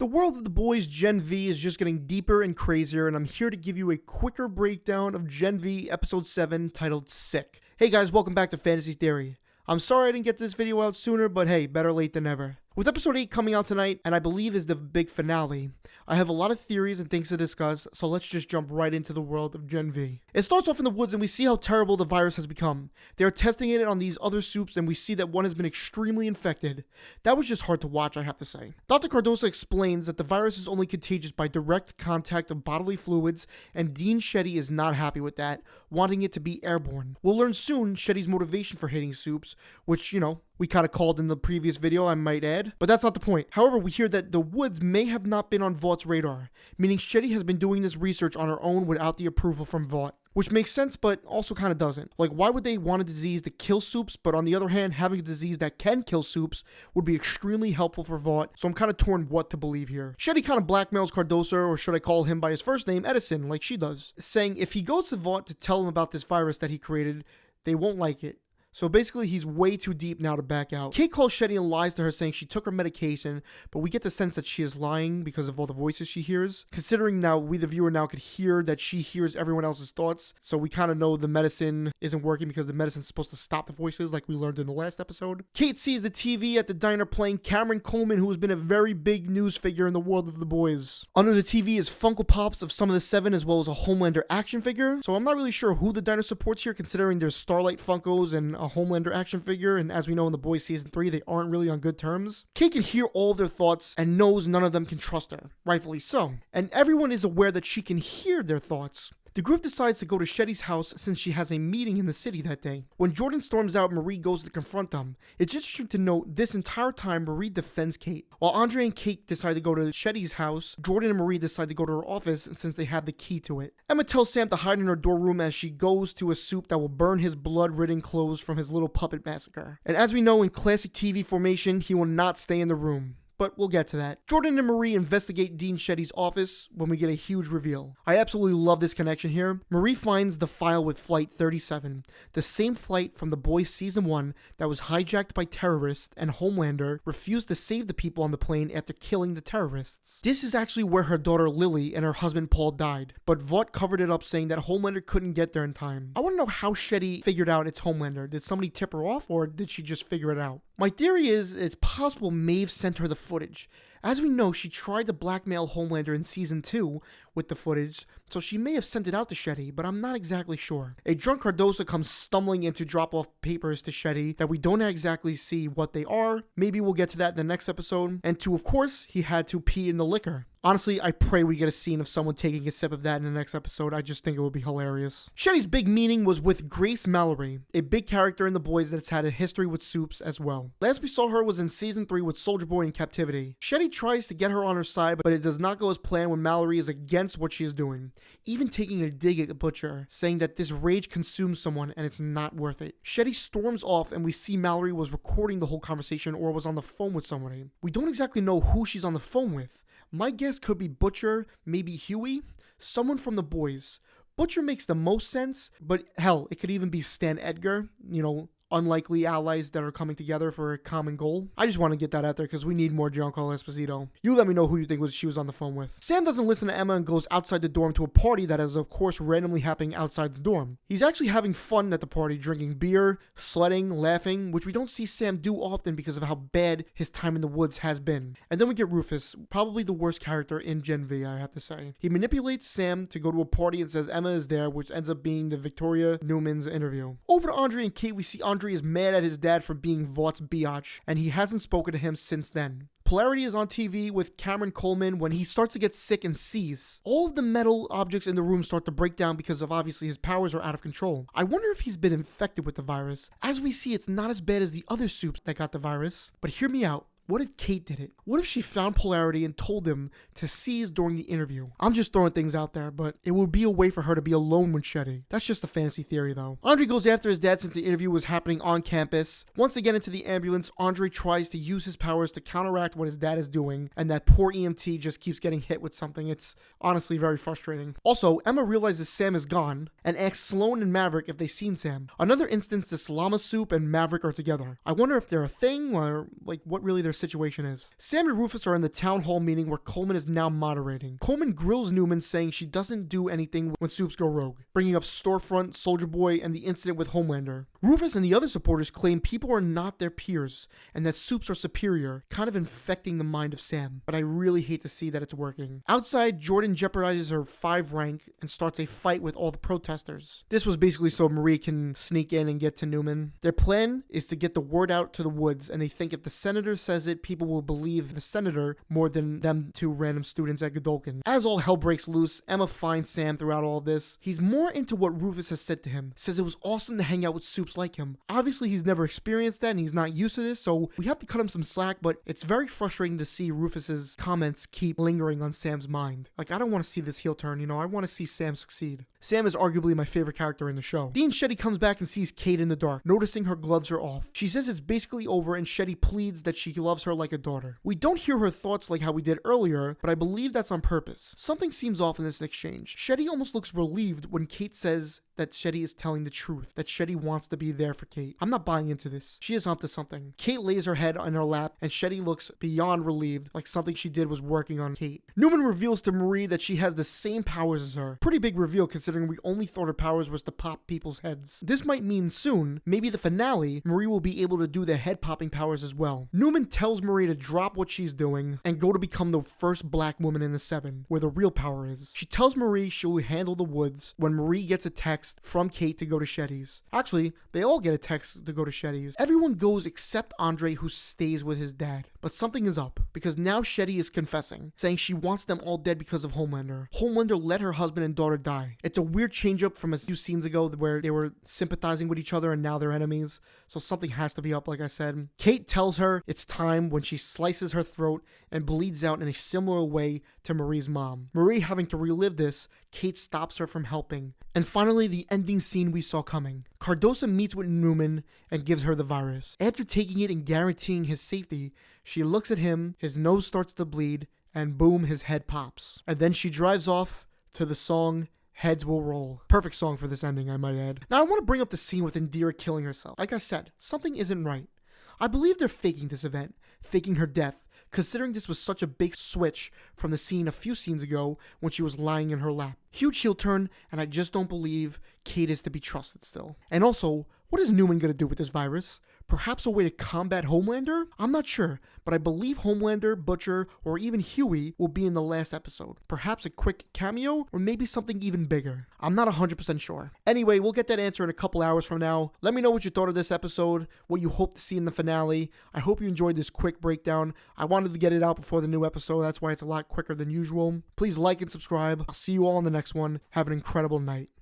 The world of The Boys Gen V is just getting deeper and crazier, and I'm here to give you a quicker breakdown of Gen V Episode 7 titled Sick. Hey guys, welcome back to Fantasy Theory. I'm sorry I didn't get this video out sooner, but hey, better late than never. With episode 8 coming out tonight, and I believe is the big finale, I have a lot of theories and things to discuss, so let's just jump right into the world of Gen V. It starts off in the woods and we see how terrible the virus has become. They are testing it on these other soups and we see that one has been extremely infected. That was just hard to watch, I have to say. Dr. Cardosa explains that the virus is only contagious by direct contact of bodily fluids, and Dean Shetty is not happy with that, wanting it to be airborne. We'll learn soon Shetty's motivation for hating soups, which, we kind of called in the previous video, I might add. But that's not the point. However, we hear that the woods may have not been on Vaught's radar, meaning Shetty has been doing this research on her own without the approval from Vaught. Which makes sense, but also kind of doesn't. Like, why would they want a disease to kill soups, but on the other hand, having a disease that can kill soups would be extremely helpful for Vaught, so I'm kind of torn what to believe here. Shetty kind of blackmails Cardosa, or should I call him by his first name, Edison, like she does, saying if he goes to Vaught to tell him about this virus that he created, they won't like it. So basically, he's way too deep now to back out. Kate calls Shetty and lies to her saying she took her medication, but we get the sense that she is lying because of all the voices she hears. Considering now we, the viewer, now could hear that she hears everyone else's thoughts, so we kind of know the medicine isn't working because the medicine's supposed to stop the voices like we learned in the last episode. Kate sees the TV at the diner playing Cameron Coleman, who has been a very big news figure in the world of The Boys. Under the TV is Funko Pops of some of the Seven as well as a Homelander action figure, so I'm not really sure who the diner supports here considering there's Starlight Funkos and a Homelander action figure, and as we know in The Boys Season 3, they aren't really on good terms. Kate can hear all of their thoughts and knows none of them can trust her, rightfully so. And everyone is aware that she can hear their thoughts. The group decides to go to Shetty's house since she has a meeting in the city that day. When Jordan storms out, Marie goes to confront them. It's interesting to note this entire time Marie defends Kate. While Andre and Kate decide to go to Shetty's house, Jordan and Marie decide to go to her office since they have the key to it. Emma tells Sam to hide in her dorm room as she goes to a soup that will burn his blood-ridden clothes from his little puppet massacre. And as we know in classic TV formation, he will not stay in the room. But we'll get to that. Jordan and Marie investigate Dean Shetty's office when we get a huge reveal. I absolutely love this connection here. Marie finds the file with Flight 37, the same flight from The Boys Season 1 that was hijacked by terrorists, and Homelander refused to save the people on the plane after killing the terrorists. This is actually where her daughter Lily and her husband Paul died, but Vaught covered it up saying that Homelander couldn't get there in time. I want to know how Shetty figured out it's Homelander. Did somebody tip her off, or did she just figure it out? My theory is it's possible Maeve sent her the footage. As we know, she tried to blackmail Homelander in Season 2 with the footage, so she may have sent it out to Shetty, but I'm not exactly sure. A drunk Cardosa comes stumbling in to drop off papers to Shetty that we don't exactly see what they are. Maybe we'll get to that in the next episode. And of course, he had to pee in the liquor. Honestly, I pray we get a scene of someone taking a sip of that in the next episode. I just think it would be hilarious. Shetty's big meeting was with Grace Mallory, a big character in The Boys that's had a history with soups as well. Last we saw her was in Season 3 with Soldier Boy in captivity. Shetty tries to get her on her side, but it does not go as planned when Mallory is against what she is doing, even taking a dig at Butcher, saying that this rage consumes someone and it's not worth it. Shetty storms off and we see Mallory was recording the whole conversation or was on the phone with somebody. We don't exactly know who she's on the phone with. My guess could be Butcher, maybe Huey, someone from The Boys. Butcher makes the most sense, but hell, it could even be Stan Edgar, unlikely allies that are coming together for a common goal. I just want to get that out there because we need more Giancarlo Esposito. You let me know who you think she was on the phone with. Sam doesn't listen to Emma and goes outside the dorm to a party that is of course randomly happening outside the dorm. He's actually having fun at the party, drinking beer, sledding, laughing, which we don't see Sam do often because of how bad his time in the woods has been. And then we get Rufus, probably the worst character in Gen V, I have to say. He manipulates Sam to go to a party and says Emma is there, which ends up being the Victoria Newman's interview. Over to Andre and Kate, we see Andre is mad at his dad for being Vaught's biatch, and he hasn't spoken to him since then. Polarity is on TV with Cameron Coleman when he starts to get sick and sees. All of the metal objects in the room start to break down because of obviously his powers are out of control. I wonder if he's been infected with the virus. As we see, it's not as bad as the other soups that got the virus, but hear me out. What if Kate did it? What if she found Polarity and told him to seize during the interview? I'm just throwing things out there, but it would be a way for her to be alone with Shetty. That's just a fantasy theory, though. Andre goes after his dad since the interview was happening on campus. Once they get into the ambulance, Andre tries to use his powers to counteract what his dad is doing, and that poor EMT just keeps getting hit with something. It's honestly very frustrating. Also, Emma realizes Sam is gone and asks Sloan and Maverick if they've seen Sam. Another instance, this llama soup and Maverick are together. I wonder if they're a thing or like what really they're situation is. Sam and Rufus are in the town hall meeting where Coleman is now moderating. Coleman grills Newman, saying she doesn't do anything when Supes go rogue, bringing up Storefront, Soldier Boy, and the incident with Homelander. Rufus and the other supporters claim people are not their peers and that Supes are superior, kind of infecting the mind of Sam. But I really hate to see that it's working. Outside, Jordan jeopardizes her 5 rank and starts a fight with all the protesters. This was basically so Marie can sneak in and get to Newman. Their plan is to get the word out to the woods, and they think if the senator says it, people will believe the senator more than them 2 random students at Godolkin. As all hell breaks loose, Emma finds Sam throughout all this. He's more into what Rufus has said to him. Says it was awesome to hang out with Supes like him. Obviously, he's never experienced that and he's not used to this, so we have to cut him some slack, but it's very frustrating to see Rufus's comments keep lingering on Sam's mind. Like, I don't want to see this heel turn, you know, I want to see Sam succeed. Sam is arguably my favorite character in the show. Dean Shetty comes back and sees Kate in the dark, noticing her gloves are off. She says it's basically over and Shetty pleads that she loves her like a daughter. We don't hear her thoughts like how we did earlier, but I believe that's on purpose. Something seems off in this exchange. Shetty almost looks relieved when Kate says that Shetty is telling the truth, that Shetty wants to be there for Kate. I'm not buying into this. She is onto something. Kate lays her head on her lap and Shetty looks beyond relieved, like something she did was working on Kate. Newman reveals to Marie that she has the same powers as her. Pretty big reveal considering we only thought her powers was to pop people's heads. This might mean soon, maybe the finale, Marie will be able to do the head popping powers as well. Newman tells Marie to drop what she's doing and go to become the first black woman in the 7, where the real power is. She tells Marie she'll handle the woods when Marie gets a text from Kate to go to Shetty's. Actually, they all get a text to go to Shetty's. Everyone goes except Andre, who stays with his dad. But something is up, because now Shetty is confessing, saying she wants them all dead because of Homelander. Homelander let her husband and daughter die. It's a weird change up from a few scenes ago where they were sympathizing with each other and now they're enemies. So something has to be up, like I said. Kate tells her it's time when she slices her throat and bleeds out in a similar way to Marie's mom. Marie having to relive this, Kate stops her from helping. And finally, the ending scene we saw coming. Cardosa meets with Newman and gives her the virus. After taking it and guaranteeing his safety, she looks at him, his nose starts to bleed, and boom, his head pops. And then she drives off to the song Heads Will Roll. Perfect song for this ending, I might add. Now I want to bring up the scene with Indira killing herself. Like I said, something isn't right. I believe they're faking this event, faking her death, considering this was such a big switch from the scene a few scenes ago when she was lying in her lap. Huge heel turn, and I just don't believe Kate is to be trusted still. And also, what is Newman going to do with this virus? Perhaps a way to combat Homelander? I'm not sure, but I believe Homelander, Butcher, or even Huey will be in the last episode. Perhaps a quick cameo, or maybe something even bigger. I'm not 100% sure. Anyway, we'll get that answer in a couple hours from now. Let me know what you thought of this episode, what you hope to see in the finale. I hope you enjoyed this quick breakdown. I wanted to get it out before the new episode, that's why it's a lot quicker than usual. Please like and subscribe. I'll see you all in the next one. Have an incredible night.